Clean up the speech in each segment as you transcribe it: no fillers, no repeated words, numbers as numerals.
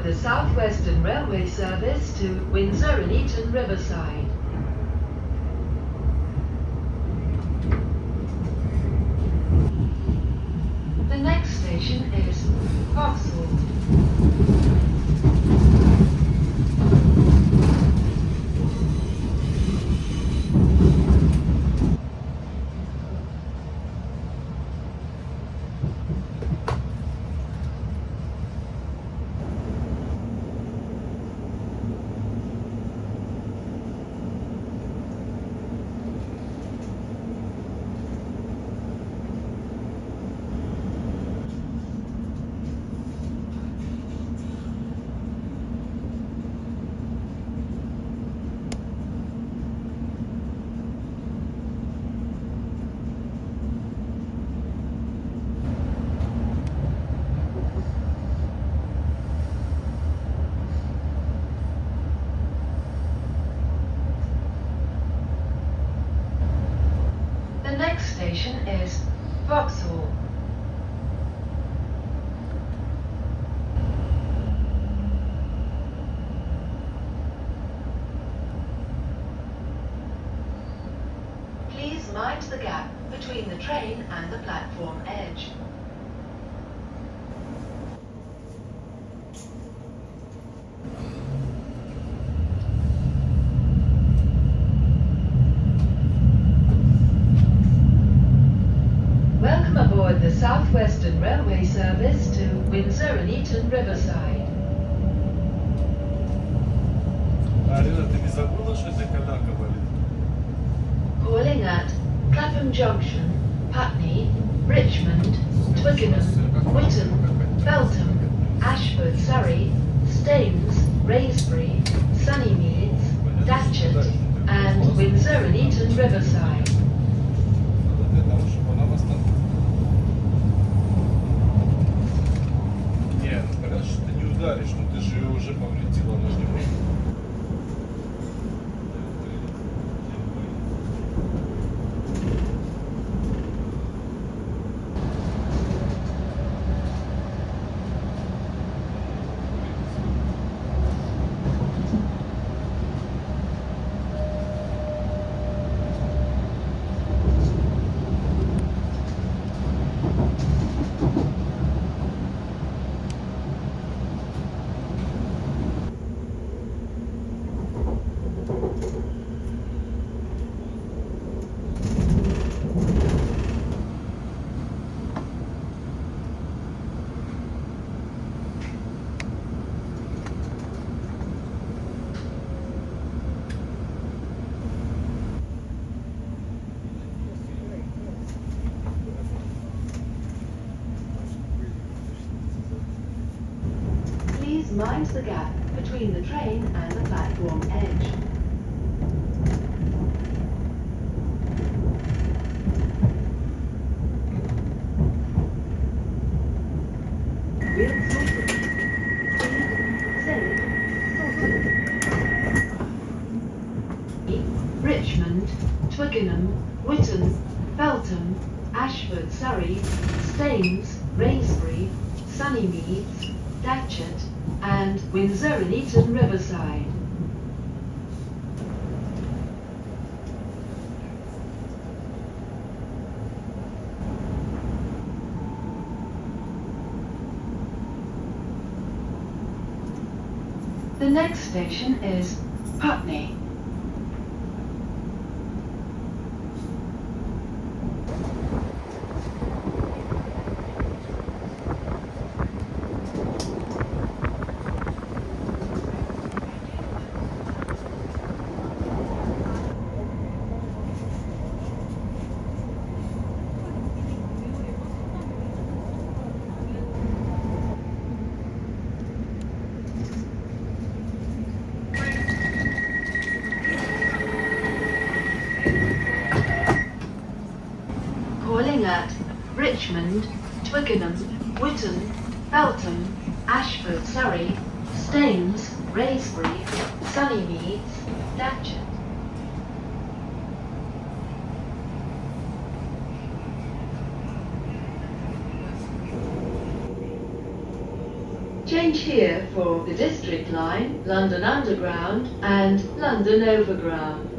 the South Western Railway service to Windsor and Eton Riverside. The next station is Vauxhall. The next station is Vauxhall. Please mind the gap between the train and the platform edge. Welcome aboard the South Western Railway service to Windsor and Eton Riverside. Арина, ты не забыла, что это коляка болит? Calling at Clapham Junction, Putney, Richmond, Twickenham, Whitton, Feltham, Ashford, Surrey, Staines, Raisbury, Sunnymeads, Datchet, and Windsor and Eton Riverside. Нет, понятно, что ты не ударишь, но ты же ее уже повредила, она же не может. Please mind the gap between the train and the platform edge. Richmond, Twickenham, Whitton, Feltham, Ashford, Surrey, Staines, Raisbury, Sunnymeads, Datchet, and Windsor and Eton Riverside. The next station is Putney. Calling at Richmond, Twickenham, Whitton, Feltham, Ashford, Surrey, Staines, Raisbury, Sunnymeads, Datchet. Change here for the District Line, London Underground and London Overground.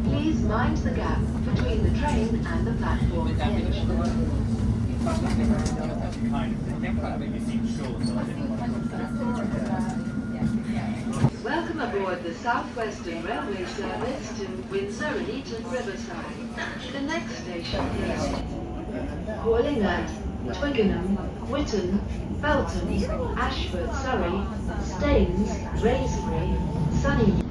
Please mind the gap between the train and the platform edge. Welcome aboard the Southwestern Railway service to Windsor and Eton Riverside. The next station is calling at Twickenham, Whitton, Felton, Ashford, Surrey, Staines, Raysbury, Sunny.